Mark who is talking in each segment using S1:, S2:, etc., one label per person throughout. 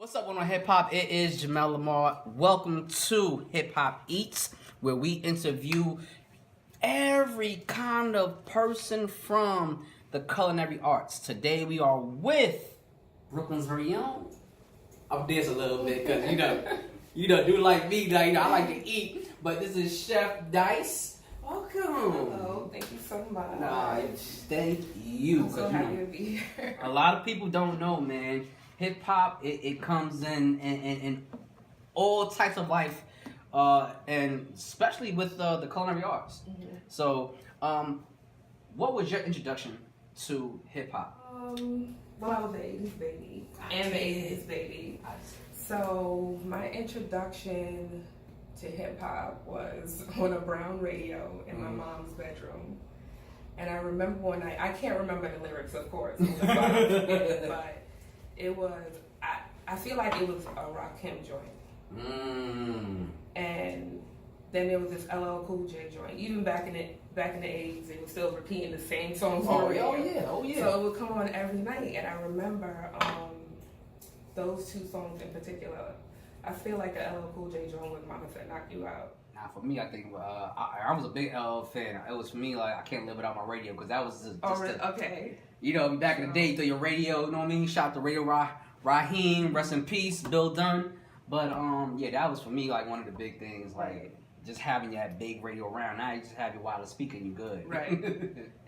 S1: What's up, One on Hip Hop? It is Jamel Lamar. Welcome to HipHopEats, where we interview every kind of person from the culinary arts. Today we are with Brooklyn's very own. I'll dance a little bit because you know, do like me, I like to eat. But this is Chef Dice. Welcome.
S2: Hello, thank you so much.
S1: Nah, thank you.
S2: I'm so happy to be here.
S1: A lot of people don't know, man. Hip hop, it comes in all types of life, and especially with the culinary arts. Mm-hmm. So, what was your introduction to hip hop?
S2: Well, I was the 80s baby and the 80s baby. So my introduction to hip hop was on a brown radio in my mom's bedroom. And I remember one night, I can't remember the lyrics, of course, but it was, I feel like it was a Rakim joint. And then there was this LL Cool J joint. Even back in the 80s, it was still repeating the same songs on the radio.
S1: Oh yeah.
S2: So it would come on every night. And I remember those two songs in particular. I feel like the LL Cool J joint was Mama Said Knock You Out.
S1: Nah, for me, I think I was a big LL fan. It was for me, like, I can't live without my radio, because that was just
S2: okay.
S1: You know, back in the day, through your radio, you know what I mean? Shout out to Radio Raheem, rest in peace, Bill Dunn. But yeah, that was for me like one of the big things, like just having that big radio around. Now you just have your wireless speaker and you good.
S2: Right.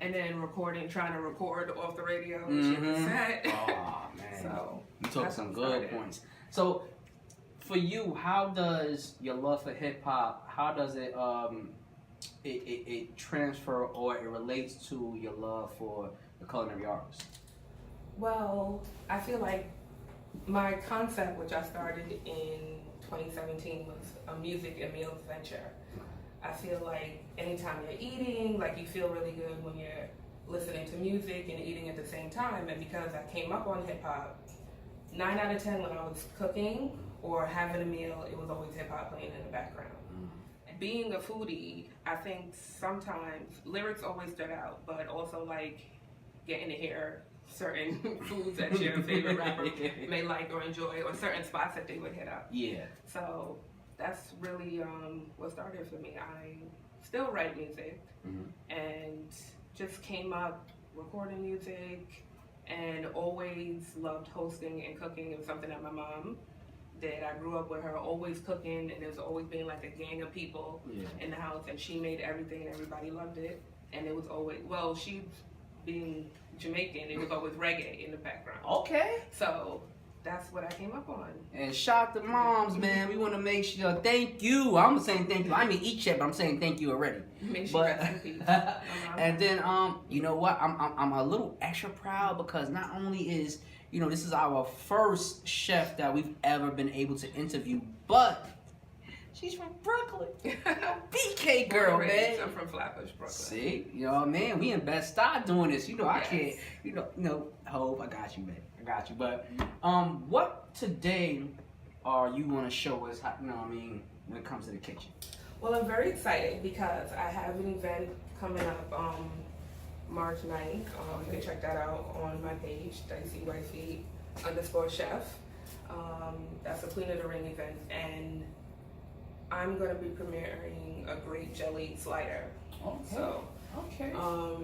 S2: And then trying to record off the radio with your cassette.
S1: Oh man.
S2: So
S1: you took some good points. So for you, how does your love for hip hop, how does it it transfer or it relates to your love for the culinary arts?
S2: Well, I feel like my concept, which I started in 2017, was a music and meals venture. I feel like anytime you're eating, like you feel really good when you're listening to music and eating at the same time. And because I came up on hip hop, 9 out of 10 when I was cooking or having a meal, it was always hip hop playing in the background. Being a foodie, I think sometimes lyrics always stood out, but also like getting to hear certain foods that your favorite rapper may like or enjoy, or certain spots that they would hit up. Yeah. So that's really what started for me. I still write music and just came up recording music and always loved hosting and cooking. It was something that my mom did. I grew up with her always cooking, and there was always being like a gang of people in the house, and she made everything and everybody loved it. And it was always, well, she being Jamaican, it was always reggae in the background. Okay. So that's what I came up on. And shout to moms, man. We want to make sure, thank you. I'm saying thank you. I mean each yet, but I'm saying thank you already. Make sure rest in peace. And then you know what? I'm a little extra proud because not only is, you know, this is our first chef that we've ever been able to interview, but she's from Brooklyn. BK girl, man. I'm from Flatbush, Brooklyn. See? You know what I mean? We in Bed-Stuy doing this. You know, I can't, you know, Hope, I got you, man. I got you. But what today are you going to show us, how, you know what I mean, when it comes to the kitchen? Well, I'm very excited because I have an event coming up March 9th. You can check that out on my page, DiceyWifey_chef. That's a Queen of the Ring event, and I'm going to be premiering a grape jelly slider. Okay. So,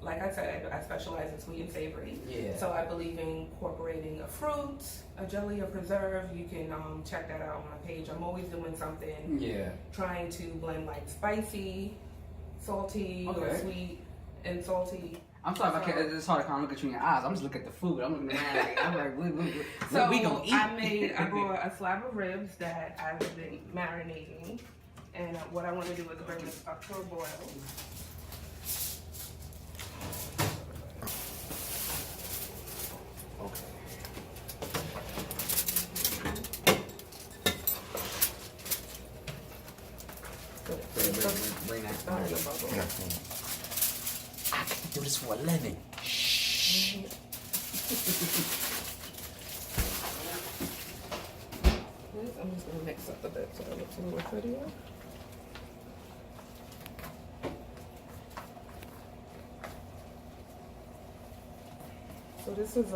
S2: like I said, I specialize in sweet and savory. Yeah. So I believe in incorporating a fruit, a jelly, a preserve. You can check that out on my page. I'm always doing something. Yeah. Trying to blend like spicy, salty, or sweet and salty. I'm sorry, I can't, it's hard to kind of look at you in your eyes. I'm just looking at the food. I'm looking around like, I'm like, what we gonna eat? I brought a slab of ribs that I've been marinating, and what I want to do is bring this up to a boil. Okay. Bring that down. I can do this for a living. Shh. I'm just going to mix up a bit so it looks a little prettier. So this is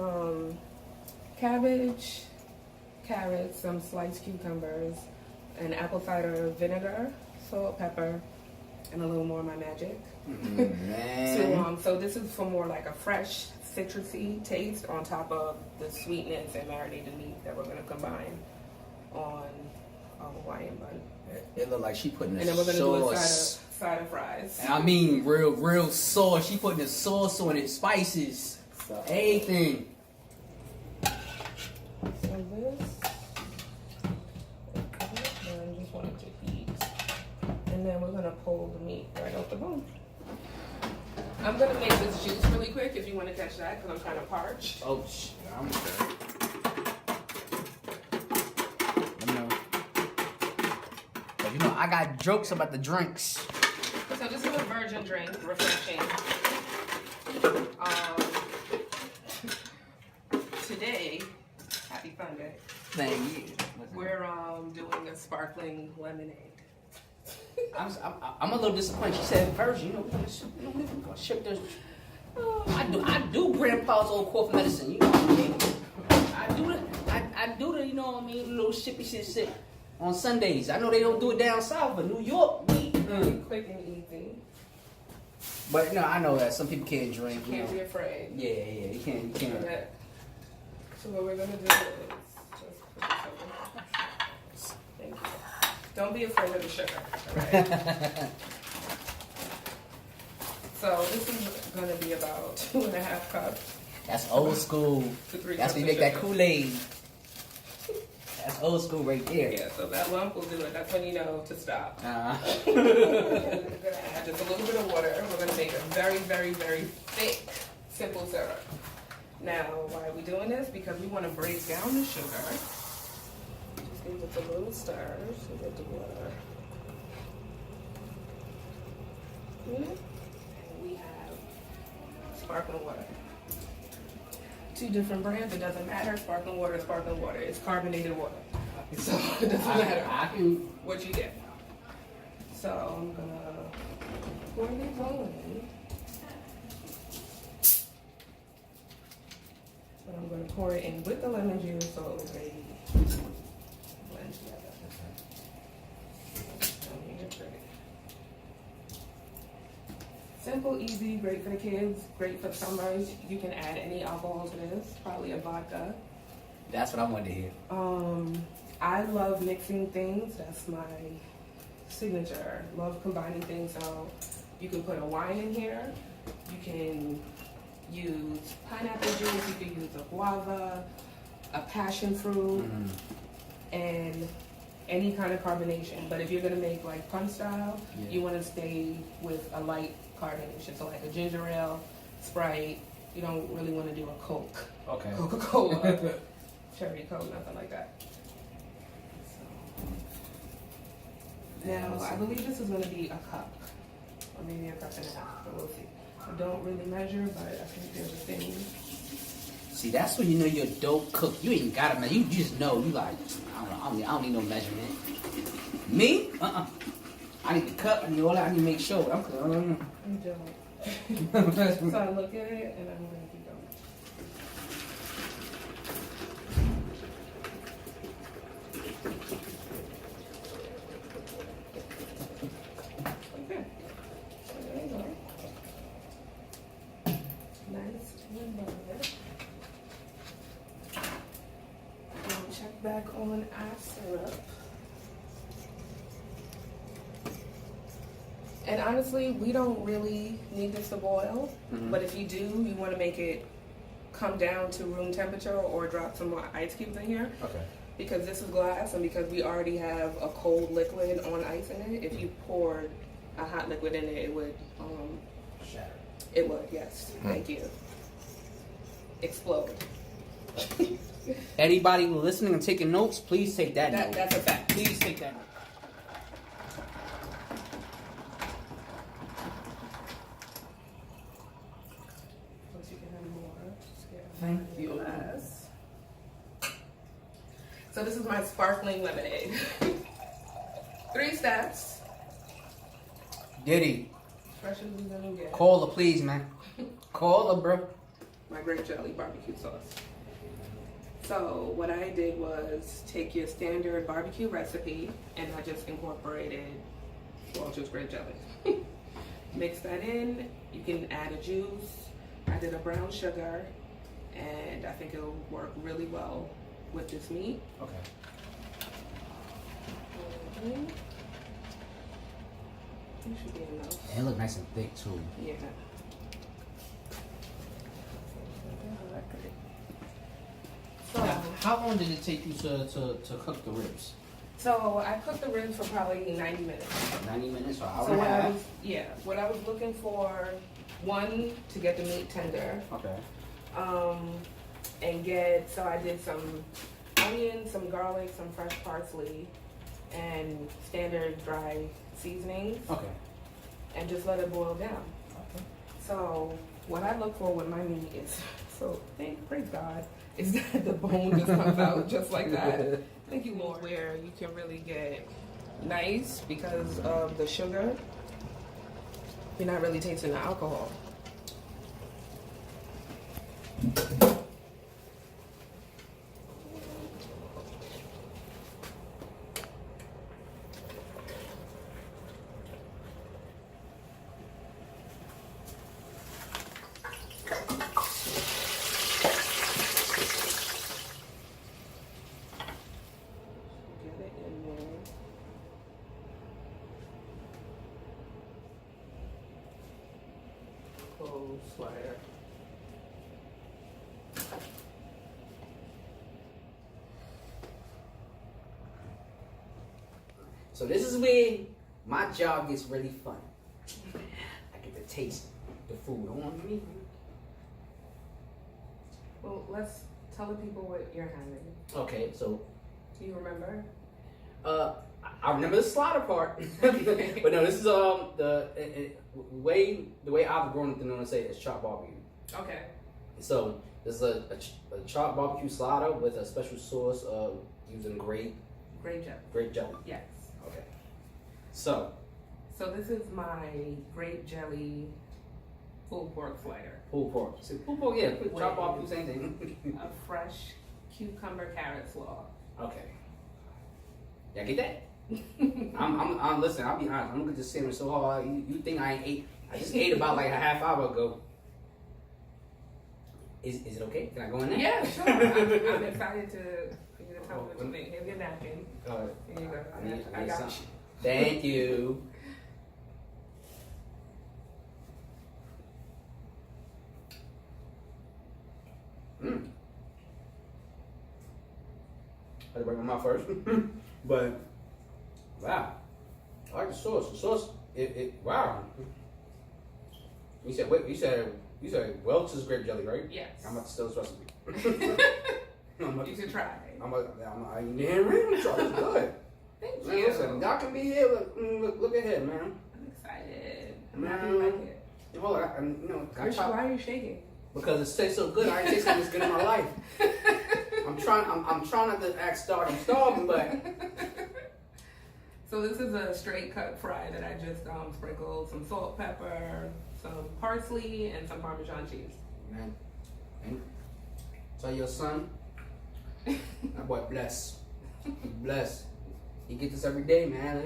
S2: cabbage, carrots, some sliced cucumbers, and apple cider vinegar, salt, pepper, and a little more of my magic. So this is for more like a fresh citrusy taste on top of the sweetness and marinated meat that we're gonna combine on a Hawaiian bun.
S1: It looked like she putting
S2: And then we're gonna do a side of fries.
S1: And I mean real sauce. She putting the sauce on it, spices, everything.
S2: So this, I just wanted to heat. And then we're gonna pull the meat right off the bone. I'm gonna make this juice really quick if you want to catch that, because I'm kind of parched.
S1: Oh shit, I'm okay. You know, I got jokes about the drinks.
S2: So this is a virgin drink, refreshing. Today, happy Fun Day.
S1: Thank you.
S2: We're doing a sparkling lemonade.
S1: I'm a little disappointed. She said virgin. You know, we're gonna ship this. I do grandpa's old cough medicine. You know what I mean? I do the, you know what I mean, little shippy shit on Sundays. I know they don't do it down south, but New York,
S2: Quick and easy.
S1: But no, I know that some people can't drink.
S2: Can't be afraid.
S1: Yeah, you can't.
S2: Okay. So what we're gonna do is just put this over. Thank you. Don't be afraid of the sugar. All right. So this is gonna be about 2.5 cups.
S1: That's old school.
S2: To 3
S1: That's
S2: cups
S1: when you
S2: of
S1: make that
S2: sugar.
S1: Kool-Aid. That's old school right there.
S2: Yeah, so that lump will do it. That's when you know to stop. We're gonna add just a little bit of water. We're gonna make a very, very, very thick, simple syrup. Now, why are we doing this? Because we want to break down the sugar. Just give it a little stir to get the water. And we have sparkling water. 2 different brands. It doesn't matter. Sparkling water, sparkling water. It's carbonated water. So it doesn't matter what you get. So I'm gonna pour these all in. But I'm gonna pour it in with the lemon juice so it will really blend together. Simple, easy, great for the kids, great for summers. You can add any alcohol to this, probably a vodka.
S1: That's what I wanted to hear.
S2: I love mixing things. That's my signature. Love combining things. So you can put a wine in here. You can use pineapple juice. You can use a guava, a passion fruit, and any kind of carbonation. But if you're gonna make like punch style, you want to stay with a light carbonation. So like a ginger ale, Sprite. You don't really want to do a Coke.
S1: Okay.
S2: Coca-Cola, cherry Coke, nothing like that. Now, I believe this is going to be a cup, or maybe a cup and a half, but we'll see. I don't really measure, but I think there's a thing.
S1: See, that's when you know you're a dope cook. You ain't gotta measure. You just know. You like, I don't need no measurement. Me? I need the cup. I need all that. I need to make sure. I'm cooking.
S2: You don't. So I look at it, and I'm going to keep going. Okay. So there you go. Nice and butter. Now check back on our syrup. And honestly, we don't really need this to boil, but if you do, you want to make it come down to room temperature or drop some more ice cubes in here.
S1: Okay.
S2: Because this is glass and because we already have a cold liquid on ice in it, if you poured a hot liquid in it, it would,
S1: Shatter.
S2: it would, yes. Thank you. Explode.
S1: Anybody listening and taking notes, please take that note.
S2: That's a fact.
S1: Please take that note. Thank you.
S2: So this is my sparkling lemonade. 3 steps.
S1: Diddy,
S2: Fresh as we gonna get.
S1: call her, please, man. Call her, bro.
S2: My grape jelly barbecue sauce. So what I did was take your standard barbecue recipe and I just incorporated Walter's grape jelly. Mix that in. You can add a juice. I did a brown sugar, and I think it'll work really well with this meat.
S1: Okay.
S2: Mm-hmm. It should be enough.
S1: And it look nice and thick too.
S2: Yeah.
S1: Now, how long did it take you to cook the ribs?
S2: So I cooked the ribs for probably 90 minutes.
S1: 90 minutes or hour
S2: So
S1: and a half?
S2: what I was looking for, one, to get the meat tender.
S1: Okay.
S2: So I did some onion, some garlic, some fresh parsley, and standard dry seasonings,
S1: Okay.
S2: and just let it boil down.
S1: Okay.
S2: So what I look for with my meat is, praise God, is that the bone just comes out just like that. Thank you, Lord. Where you can really get nice because of the sugar. You're not really tasting the alcohol. Slider.
S1: So this is where my job gets really fun. I get to taste the food on me.
S2: Well, let's tell the people what you're having.
S1: Okay, so
S2: Do you remember?
S1: I remember the slaughter part, but no, this is the way I've grown up to know and say is chopped barbecue.
S2: Okay.
S1: So this is a chopped barbecue slaughter with a special sauce of using grape
S2: Grape
S1: jelly.
S2: Yes.
S1: Okay. So
S2: this is my grape jelly pulled pork slider.
S1: pulled pork. See, pulled pork, yeah,
S2: With
S1: chopped barbecue, same thing.
S2: A fresh cucumber carrot slaw.
S1: Okay. Y'all get that? I'm listen, I'll be honest, I'm looking at this salmon so hard, you think I ain't ate, I just ate about like a half hour ago. Is it okay? Can I go in there?
S2: Yeah, sure. I'm excited for you to tell me what you think. Here's your napkin. Here you go. I got you.
S1: Thank you. I had to break my mouth first. But wow. I like the sauce. The sauce, wow. You said Welch's grape jelly, right?
S2: Yes.
S1: I'm about to steal this recipe.
S2: You should try.
S1: I damn right try. It's good.
S2: Thank
S1: Man,
S2: you.
S1: listen, y'all can be here. Look ahead, man.
S2: I'm excited. I'm happy you like it.
S1: Hold on,
S2: Why are you shaking?
S1: because it tastes so good. I ain't tasted this good in my life. I'm trying not to act starving, but.
S2: So this is a straight cut fry that I just sprinkled some salt, pepper, some parsley, and some Parmesan cheese.
S1: Man, tell your son, that boy bless. He bless. He get this every day, man.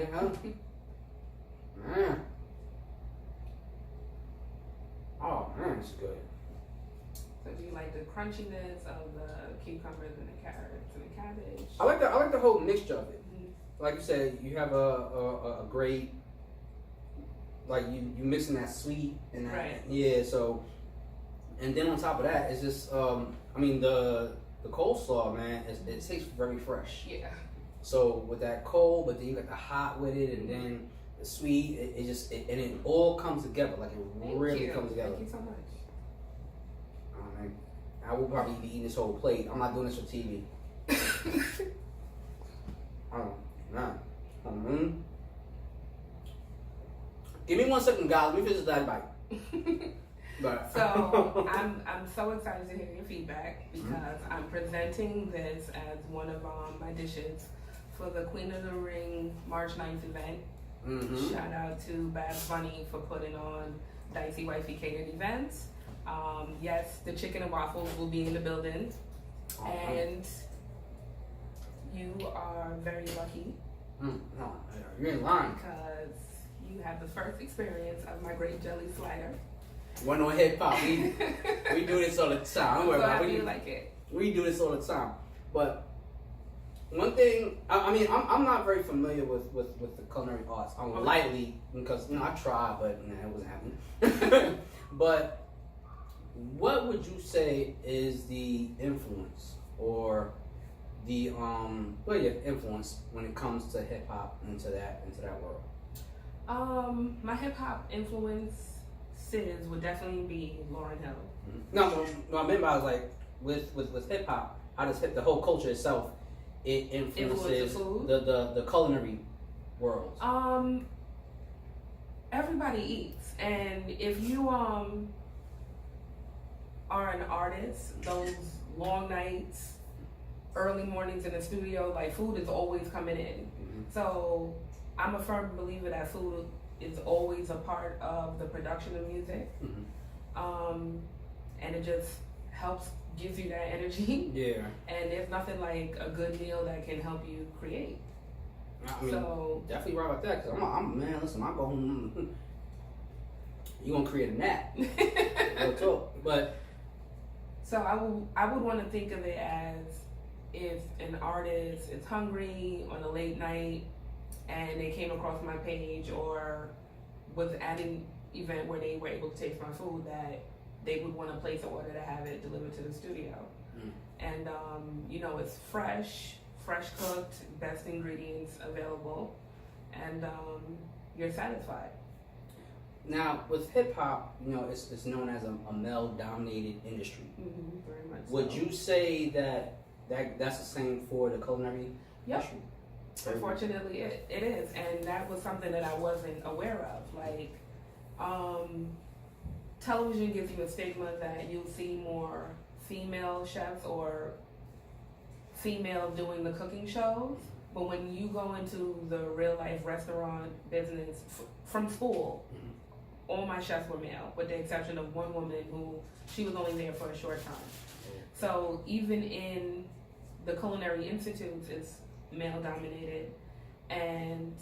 S1: Man. Oh man, it's good.
S2: So do you like the crunchiness of the cucumbers and the carrots and the cabbage?
S1: I like the whole mixture of it. Like you said, you have a great, like you mixing that sweet and that,
S2: right.
S1: Yeah. So, and then on top of that, it's just I mean the coleslaw, man, it tastes very fresh.
S2: Yeah.
S1: So with that cold, but then you got the hot with it, and then the sweet, and it all comes together. Like it really comes together.
S2: Thank you so much.
S1: I will probably be eating this whole plate. I'm not doing this for TV. Oh, man. Give me 1 second, guys. Let me finish that bite. But.
S2: So I'm so excited to hear your feedback because I'm presenting this as one of my dishes for the Queen of the Ring March 9th event.
S1: Mm-hmm.
S2: Shout out to Bad Bunny for putting on Dicey Wifey catered events. Yes, the chicken and waffles will be in the building. And you are very lucky
S1: No, you ain't lying.
S2: because you have the first experience of my grape jelly slider.
S1: One on hip hop. We do this all the time. Don't worry
S2: So
S1: about
S2: how
S1: it.
S2: do you like it?
S1: We do this all the time. But one thing, I mean, I'm not very familiar with the culinary arts. I'm lightly, because I tried, but it wasn't happening. But what would you say is the influence or the influence when it comes to hip hop into that world?
S2: My hip hop influences would definitely be Lauryn Hill.
S1: No, I remember I was like, with hip hop, how does the whole culture itself it influences the culinary world?
S2: Everybody eats, and if you are an artist, those long nights, early mornings in the studio, like food is always coming in. So I'm a firm believer that food is always a part of the production of music. And it just gives you that energy.
S1: Yeah.
S2: And there's nothing like a good meal that can help you create.
S1: I mean,
S2: so
S1: definitely right about that. Cause I'm man. Listen, I go home. You gonna create a nap? Real talk. But
S2: so I would want to think of it as if an artist is hungry on a late night and they came across my page or was at an event where they were able to taste my food, that they would want to place an order to have it delivered to the studio. And it's fresh cooked, best ingredients available, and you're satisfied.
S1: Now with hip hop, it's known as a male dominated industry.
S2: Very much.
S1: Would you say that's the same for the culinary industry?
S2: Unfortunately, it is, and that was something that I wasn't aware of. Like, television gives you a stigma that you'll see more female chefs or female doing the cooking shows, but when you go into the real life restaurant business from school, all my chefs were male, with the exception of one woman who she was only there for a short time. So even in the culinary institutes, it's male dominated, and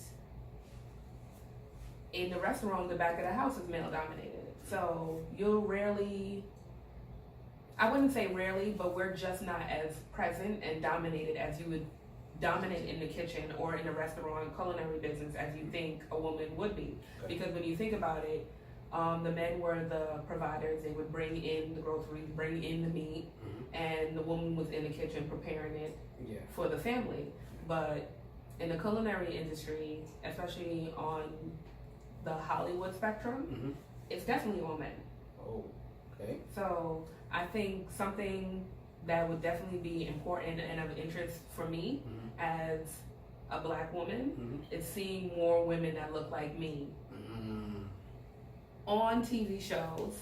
S2: in the restaurant, the back of the house is male dominated. So you'll rarely, I wouldn't say rarely, but we're just not as present and dominated as you would dominate in the kitchen or in the restaurant culinary business as you think a woman would be. Because when you think about it, the men were the providers. They would bring in the groceries, bring in the meat, and the woman was in the kitchen preparing it for the family. But in the culinary industry, especially on the Hollywood spectrum, it's definitely all men.
S1: Oh, okay.
S2: So I think something that would definitely be important and of interest for me as a black woman is seeing more women that look like me on TV shows,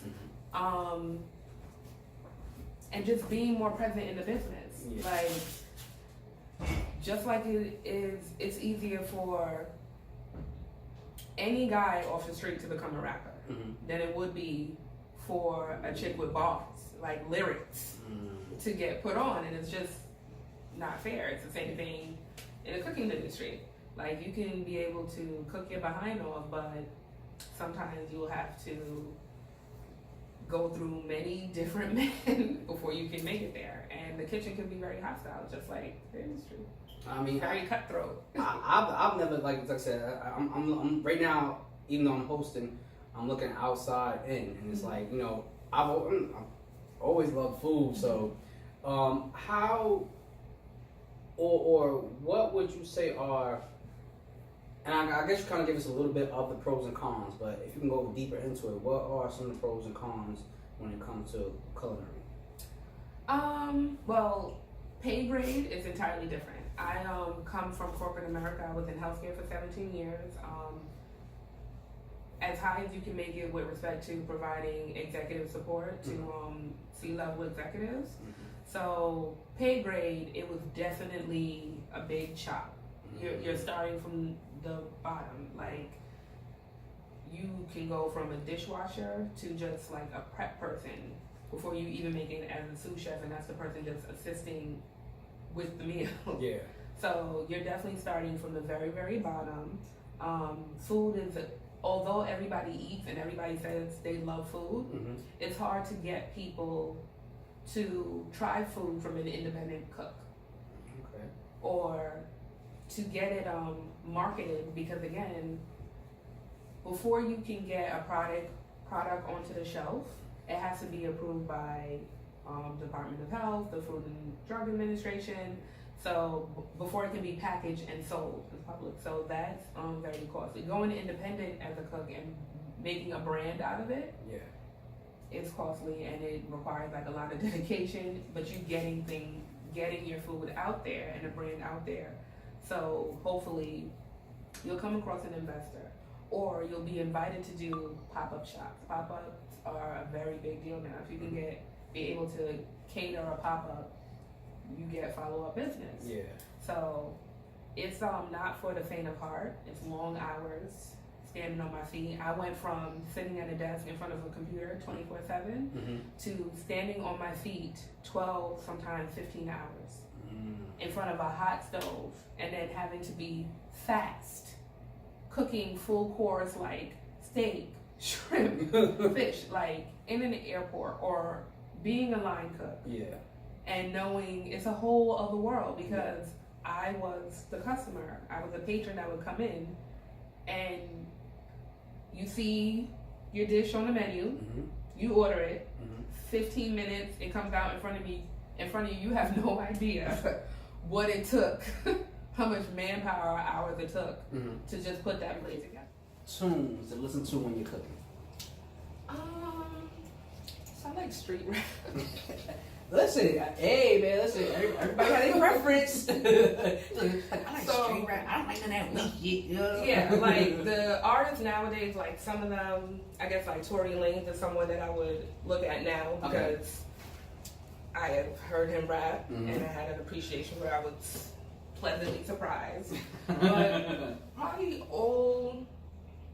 S2: and just being more present in the business. Like, just like it's easier for any guy off the street to become a rapper than it would be for a chick with bars, like lyrics, to get put on, and it's just not fair. It's the same thing in the cooking industry. Like, you can be able to cook your behind off, but sometimes you'll have to go through many different men before you can make it there, and the kitchen can be very hostile, just like the industry. I mean, very cutthroat.
S1: I've never, like I said, I'm right now, even though I'm hosting, I'm looking outside in, and it's like, I've always loved food. So, how or what would you say are, and I guess you kind of give us a little bit of the pros and cons, but if you can go deeper into it, what are some of the pros and cons when it comes to culinary?
S2: Well, pay grade is entirely different. I come from corporate America. I was in healthcare for 17 years. As high as you can make it with respect to providing executive support to C-level executives. So pay grade, it was definitely a big chop. You're starting from the bottom. Like, you can go from a dishwasher to just like a prep person before you even make it as a sous chef, and that's the person just assisting with the meal.
S1: Yeah.
S2: So you're definitely starting from the very, very bottom. Food is, although everybody eats and everybody says they love food, it's hard to get people to try food from an independent cook.
S1: Okay.
S2: Or to get it marketed, because again, before you can get a product onto the shelf, it has to be approved by Department of Health, the Food and Drug Administration. So before it can be packaged and sold to the public, so that's very costly. Going independent as a cook and making a brand out of it, it's costly, and it requires like a lot of dedication. But you getting your food out there and a brand out there. So hopefully you'll come across an investor, or you'll be invited to do pop-up shops. Pop-ups are a very big deal now. If you can be able to cater a pop-up, you get follow-up business.
S1: Yeah.
S2: So it's not for the faint of heart. It's long hours, standing on my feet. I went from sitting at a desk in front of a computer 24/7 to standing on my feet 12, sometimes 15 hours in front of a hot stove, and then having to be fast, cooking full course like steak, shrimp, fish, like in an airport, or being a line cook.
S1: Yeah.
S2: And knowing it's a whole other world, because I was the customer. I was a patron that would come in, and you see your dish on the menu, you order it, 15 minutes, it comes out in front of you, you have no idea what it took, how much manpower or hours it took to just put that plate together.
S1: Tunes to listen to when you're cooking.
S2: So I like street rap.
S1: Listen, hey man, listen, everybody got their preference. I like street rap. I don't like none of that weak shit.
S2: Yeah, like the artists nowadays, like some of them, I guess like Tory Lanez is someone that I would look at now, because I have heard him rap and I had an appreciation where I was pleasantly surprised. But probably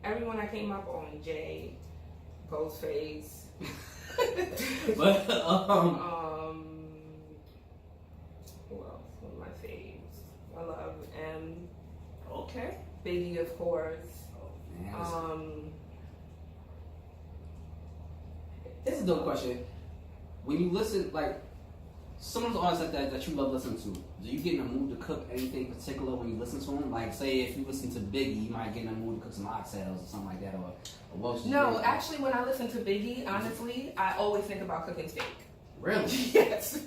S2: everyone I came up on, Jay, Ghostface.
S1: But
S2: who else? One of my faves. I love M.
S1: Okay.
S2: Biggie, of course.
S1: Oh, man, this is a dope question. When you listen, like some of the artists like that you love listening to, do you get in a mood to cook anything particular when you listen to them? Like, say if you listen to Biggie, you might get in a mood to cook some oxtails or something like that, or Welsh.
S2: No, actually, when I listen to Biggie, honestly, I always think about cooking steak.
S1: Really?
S2: Yes.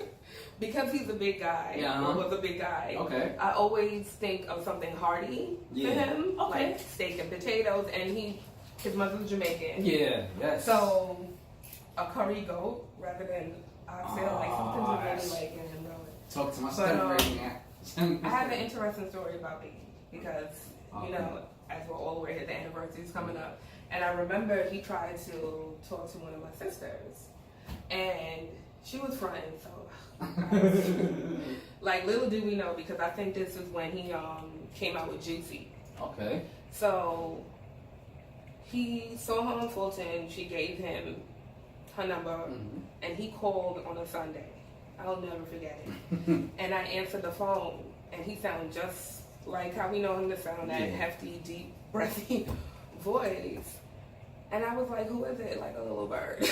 S2: Because he's a big guy,
S1: Yeah,
S2: or was a big guy.
S1: Okay.
S2: I always think of something hearty for him, like steak and potatoes, and his mother's Jamaican.
S1: Yeah, yes.
S2: So a curry goat rather than oxtail, like something to really like and know it.
S1: Talk to my stomach right now.
S2: I have an interesting story about Biggie, because you know, as we're all aware, his anniversary is coming up, and I remember he tried to talk to one of my sisters, and she was fronting, so like little do we know, because I think this is when he came out with Juicy.
S1: Okay.
S2: So he saw her on Fulton. She gave him her number, and he called on a Sunday. I'll never forget it. And I answered the phone, and he sounded just like how we know him to sound, that hefty, deep, breathy voice. And I was like, "Who is it?" Like a little bird.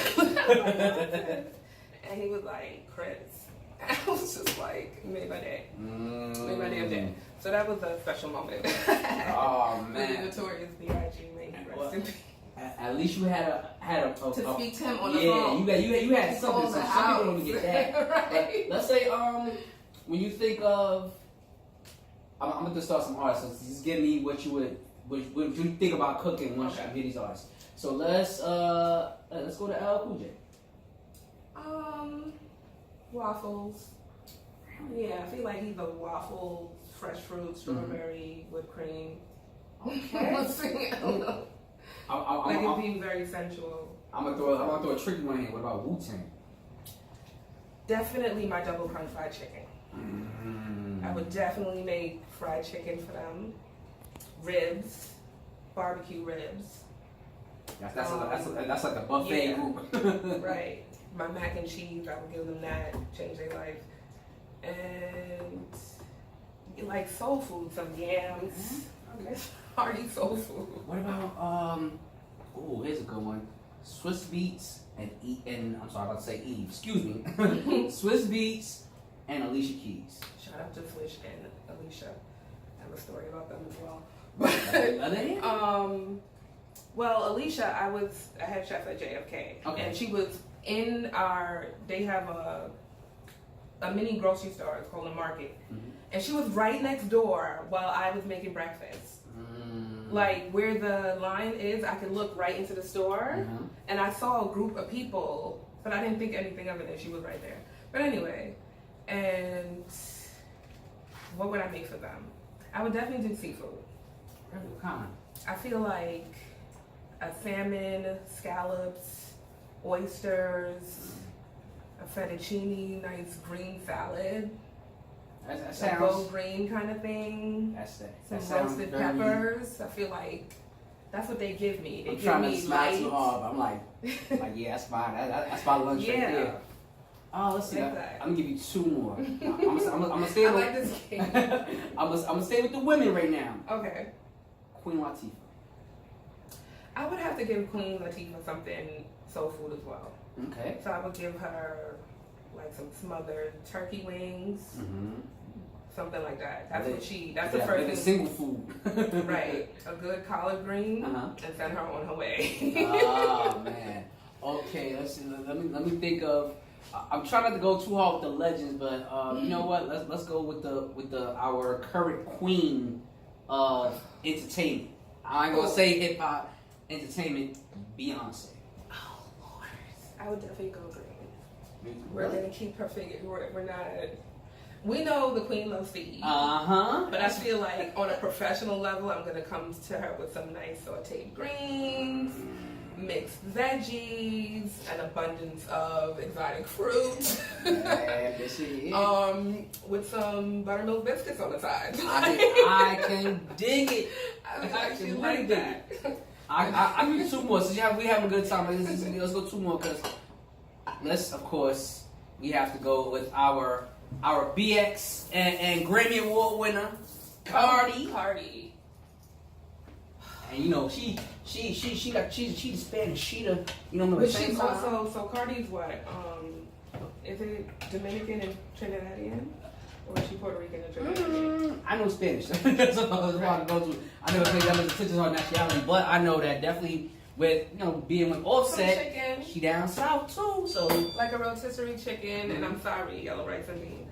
S2: And he was like, "Chris." And I was just like, made my day. Made my damn day. So that was a special moment.
S1: Oh man.
S2: The Notorious B.I.G. May he rest in peace.
S1: At least you had a
S2: to speak to him on the phone.
S1: you had something. So some people don't get that.
S2: Right.
S1: Let's say when you think of, I'm gonna just start some artists. So just give me what you think about cooking once you hear these artists. So let's go to LL Cool J.
S2: Waffles. Yeah, I feel like he's a waffle, fresh fruit, strawberry, whipped cream.
S1: Okay.
S2: I don't know. Like it being very sensual.
S1: I'm gonna throw a tricky one in. What about Wu-Tang?
S2: Definitely my double crunch fried chicken. I would definitely make fried chicken for them. Ribs, barbecue ribs.
S1: That's like a buffet group.
S2: Right. my mac and cheese, I would give them that, change their life. And like soul food, some yams. Okay. Hearty soul food.
S1: What about oh, here's a good one. Swiss Beats and I'm sorry, I'm about to say Eve. Excuse me. Swiss Beats and Alicia Keys.
S2: Shout out to Swish and Alicia. I have a story about them as well.
S1: Are they?
S2: Well, Alicia, I had chef at JFK,
S1: Okay.
S2: and she was in they have a mini grocery store. It's called a Market, and she was right next door while I was making breakfast. Like where the line is, I could look right into the store, and I saw a group of people, but I didn't think anything of it, and she was right there. But anyway, and what would I make for them? I would definitely do seafood.
S1: What kind?
S2: I feel like a salmon, scallops, oysters, a fettuccine, nice green salad,
S1: That
S2: a
S1: sounds.
S2: gold green kind of thing.
S1: That
S2: Some roasted peppers. I feel like that's what they give me. They
S1: I'm
S2: give
S1: trying
S2: me
S1: to smile too
S2: light.
S1: hard, but I'm like, yeah, that's fine. That's my lunch right
S2: Yeah.
S1: there. Oh, let's see.
S2: Like that.
S1: I'm gonna give you two more. I'm gonna stay
S2: I
S1: with.
S2: like this game.
S1: I'm gonna stay with the women right now.
S2: Okay.
S1: Queen Latifah.
S2: I would have to give Queen Latifah something soul food as well.
S1: Okay.
S2: So I would give her like some smothered turkey wings, something like that. That's what that's the first thing.
S1: Single food.
S2: Right. A good collard green and send her on her way.
S1: Oh man. Okay, let's see. Let me think of. I'm trying not to go too hard with the legends, but you know what? Let's go with our current queen of entertainment. I ain't gonna say hip hop entertainment, Beyonce.
S2: Oh Lord. I would definitely go green. We're
S1: Really?
S2: gonna keep her figure. We're not. We know the queen loves to eat. But I feel like on a professional level, I'm gonna come to her with some nice sauteed greens, mixed veggies, an abundance of exotic fruit.
S1: Yeah, this is it.
S2: With some buttermilk biscuits on the side.
S1: I can dig it.
S2: I
S1: can
S2: actually
S1: really
S2: like
S1: dig
S2: that.
S1: I need two more. Since we having a good time, let's go two more because of course, we have to go with our BX and Grammy Award winner, Cardi. And you know she's the Spanish. She the
S2: But she's also so Cardi's what? Is it Dominican and Trinidadian? Or is she Puerto Rican and Trinidadian?
S1: I know Spanish. That's what I was about to go to. I never paid that much attention to her nationality, but I know that definitely with being with Offset, she down south too. So
S2: like a rotisserie chicken, and I'm sorry, yellow rice and beans.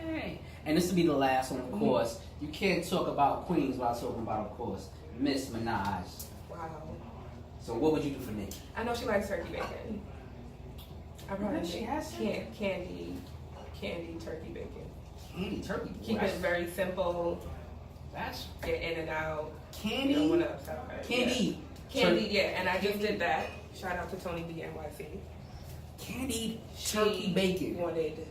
S1: Alright. And this will be the last one, of course. You can't talk about Queens without talking about, of course, Miss Minaj.
S2: Wow.
S1: So what would you do for Nikki?
S2: I know she likes turkey bacon. I probably
S1: She has
S2: candy turkey bacon.
S1: Candy turkey.
S2: Keep it very simple.
S1: That's
S2: Get in and out.
S1: candy.
S2: You don't want to upset her.
S1: Candy.
S2: Candy, yeah, and I just did that. Shout out to Tony B NYC.
S1: Candied turkey bacon.
S2: Wanted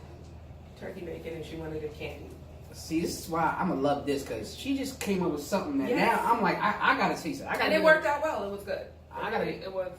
S2: turkey bacon and she wanted it candy.
S1: See, this is why I'm gonna love this because she just came up with something that
S2: Yes.
S1: now I'm like, I gotta taste it.
S2: And it worked out well. It was good.
S1: I gotta-
S2: It was